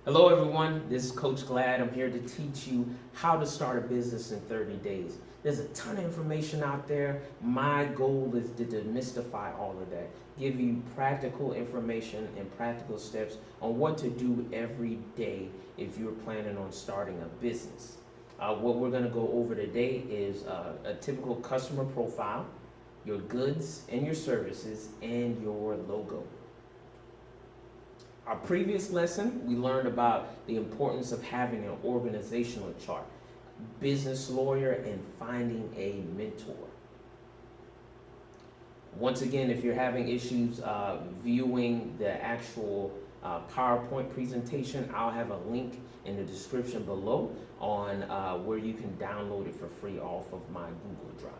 Hello, everyone. This is Coach Glad. I'm here to teach you how to start a business in 30 days. There's a ton of information out there. My goal is to demystify all of that, give you practical information and practical steps on what to do every day if you're planning on starting a business. What we're going to go over today is a typical customer profile, your goods and your services, and your logo. Our previous lesson, we learned about the importance of having an organizational chart, business lawyer, and finding a mentor. Once again, if you're having issues viewing the actual PowerPoint presentation, I'll have a link in the description below on where you can download it for free off of my Google Drive.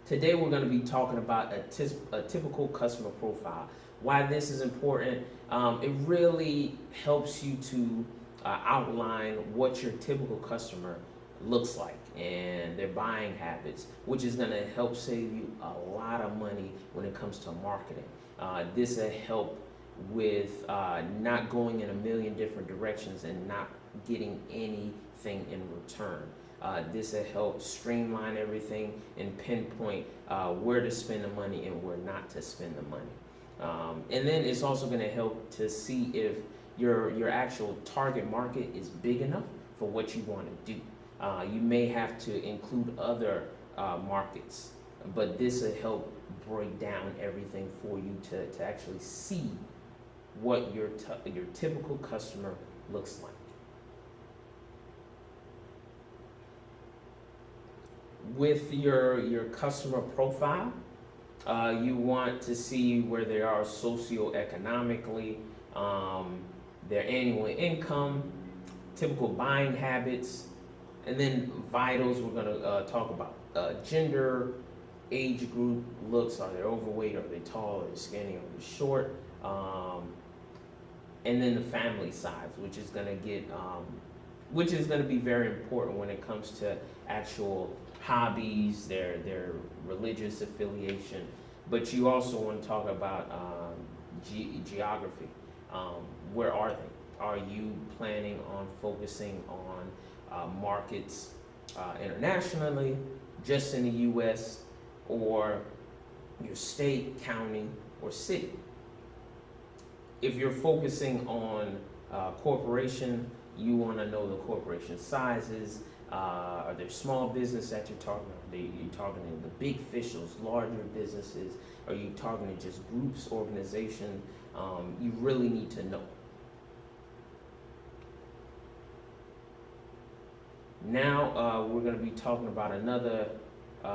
Today we're going to be talking about a typical customer profile. Why this is important, it really helps you to outline what your typical customer looks like and their buying habits, which is going to help save you a lot of money when it comes to marketing. This will help with not going in a million different directions and not getting anything in return. This will help streamline everything and pinpoint where to spend the money and where not to spend the money. And then it's also going to help to see if your actual target market is big enough for what you want to do. You may have to include other markets, but this will help break down everything for you to actually see what your typical customer looks like. With your customer profile, you want to see where they are socioeconomically, their annual income, typical buying habits, and then vitals. We're going to talk about gender, age group, looks. Are they overweight? Are they tall? Are they skinny? Are they short? And then the family size, which is going to be very important when it comes to actual hobbies, their religious affiliation. But you also want to talk about geography. Where are they? Are you planning on focusing on markets internationally, just in the U.S., or your state, county, or city? If you're focusing on corporation, you want to know the corporation sizes. Are there small business that you're talking about? Are you talking to the big officials, larger businesses? Are you talking to just groups, organization? You really need to know. Now we're going to be talking about another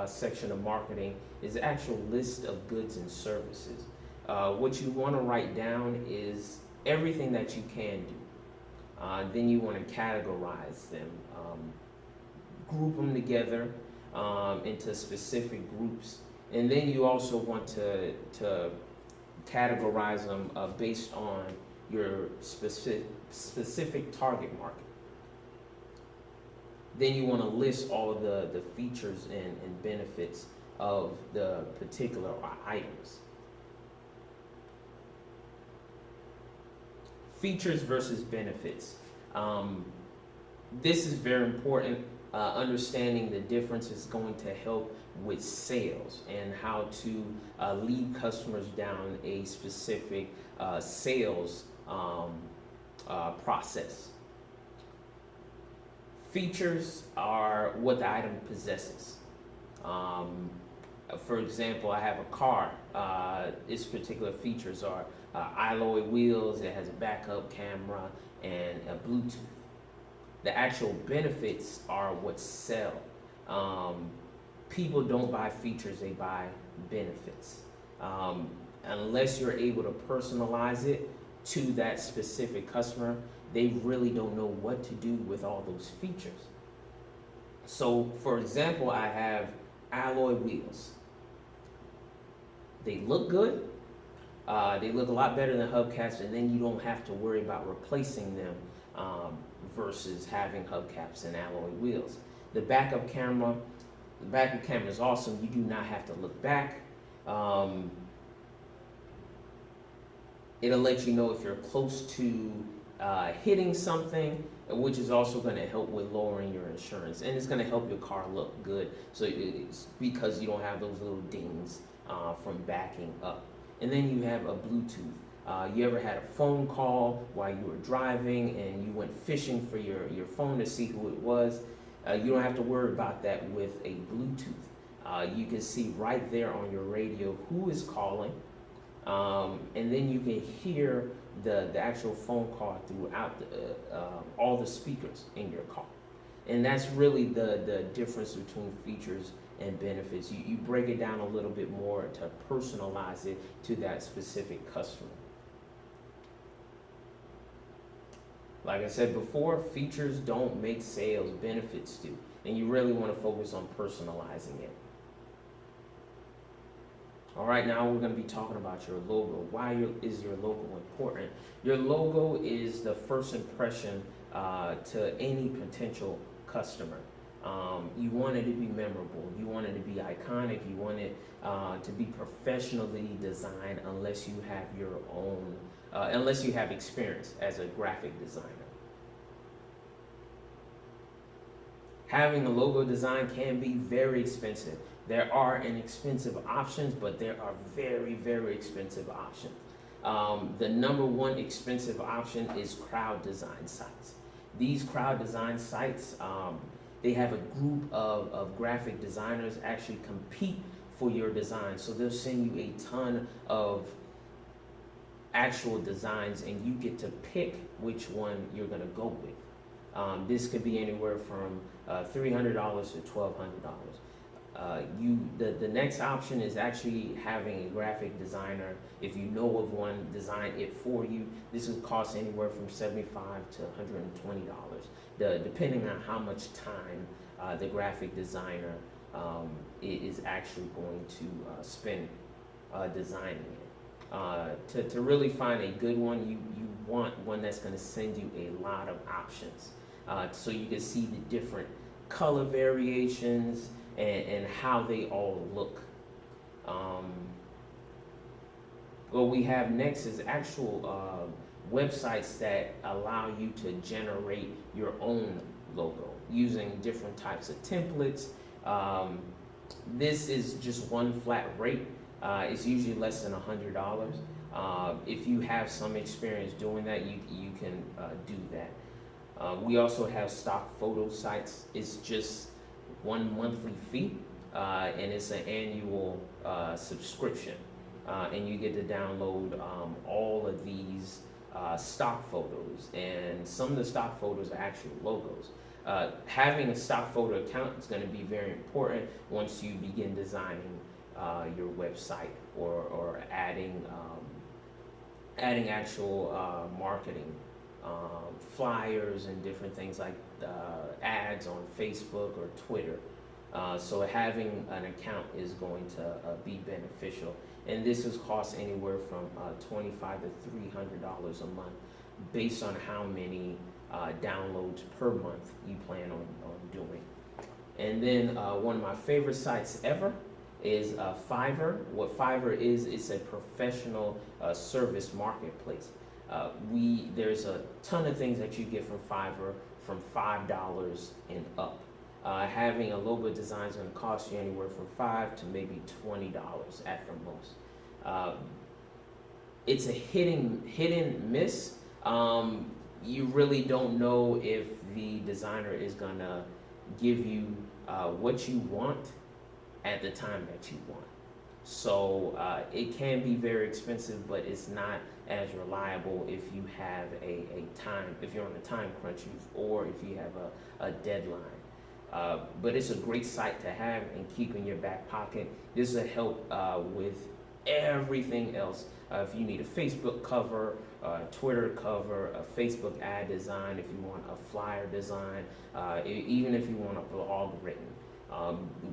section of marketing is the actual list of goods and services. What you want to write down is everything that you can do. Then you want to categorize them, group them together into specific groups, and then you also want to categorize them based on your specific target market. Then you want to list all of the features and benefits of the particular items. Features versus benefits. This is very important. Understanding the difference is going to help with sales and how to lead customers down a specific sales process. Features are what the item possesses. For example, I have a car. Its particular features are alloy wheels, it has a backup camera, and a Bluetooth. The actual benefits are what sell. People don't buy features, they buy benefits. Unless you're able to personalize it to that specific customer, they really don't know what to do with all those features. So, for example, I have alloy wheels. They look good. They look a lot better than hubcaps, and then you don't have to worry about replacing them versus having hubcaps and alloy wheels. The backup camera is awesome. You do not have to look back. It'll let you know if you're close to hitting something, which is also going to help with lowering your insurance, and it's going to help your car look good. So it's because you don't have those little dings from backing up. And then you have a Bluetooth. You ever had a phone call while you were driving and you went fishing for your phone to see who it was? You don't have to worry about that with a Bluetooth. You can see right there on your radio who is calling, and then you can hear the actual phone call throughout all the speakers in your car. And that's really the difference between features and benefits. You break it down a little bit more to personalize it to that specific customer. Like I said before, features don't make sales, benefits do. And you really want to focus on personalizing it. All right, now we're going to be talking about your logo. Why is your logo important? Your logo is the first impression to any potential customer. You want it to be memorable. You want it to be iconic. You want it to be professionally designed unless you have your own, unless you have experience as a graphic designer. Having a logo design can be very expensive. There are inexpensive options, but there are very, very expensive options. The number one expensive option is crowd design sites. These crowd design sites, they have a group of graphic designers actually compete for your design. So they'll send you a ton of actual designs and you get to pick which one you're gonna go with. This could be anywhere from $300 to $1,200. The next option is actually having a graphic designer, if you know of one, design it for you. This will cost anywhere from $75 to $120, depending on how much time the graphic designer is actually going to spend designing it. To really find a good one, you want one that's going to send you a lot of options, so you can see the different color variations and how they all look. What we have next is actual websites that allow you to generate your own logo using different types of templates. This is just one flat rate. It's usually less than $100. If you have some experience doing that, you can do that. We also have stock photo sites. It's just one monthly fee, and it's an annual subscription, and you get to download all of these stock photos, and some of the stock photos are actual logos. Having a stock photo account is going to be very important once you begin designing your website or adding actual marketing flyers and different things like ads on Facebook or Twitter. So having an account is going to be beneficial, and this is cost anywhere from $25 to $300 a month, based on how many downloads per month you plan on doing. And then one of my favorite sites ever is Fiverr. What Fiverr is, it's a professional service marketplace. There's a ton of things that you get from Fiverr from $5 and up. Having a logo design is going to cost you anywhere from $5 to maybe $20 at the most. It's a hit and miss. You really don't know if the designer is going to give you what you want at the time that you want. So it can be very expensive, but it's not as reliable if you have if you're on a time crunch, or if you have a deadline. But it's a great site to have and keep in your back pocket. This will help with everything else. If you need a Facebook cover, a Twitter cover, a Facebook ad design, if you want a flyer design, even if you want a blog written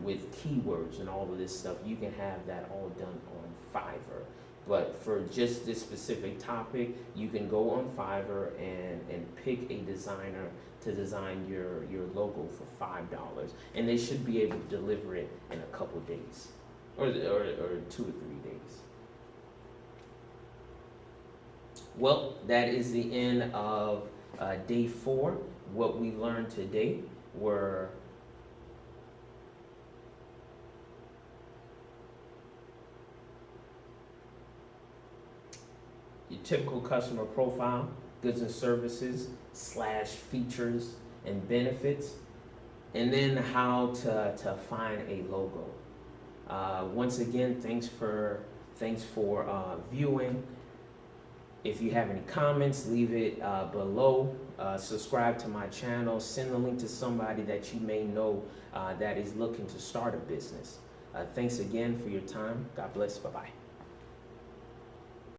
with keywords and all of this stuff, you can have that all done on Fiverr. But for just this specific topic, you can go on Fiverr and pick a designer to design your logo for $5, and they should be able to deliver it in a couple days, or 2 or 3 days. Well, that is the end of day 4. What we learned today were your typical customer profile, goods and services / features and benefits, and then how to find a logo. Once again, thanks for viewing. If you have any comments, leave it below. Subscribe to my channel. Send the link to somebody that you may know that is looking to start a business. Thanks again for your time. God bless. Bye-bye.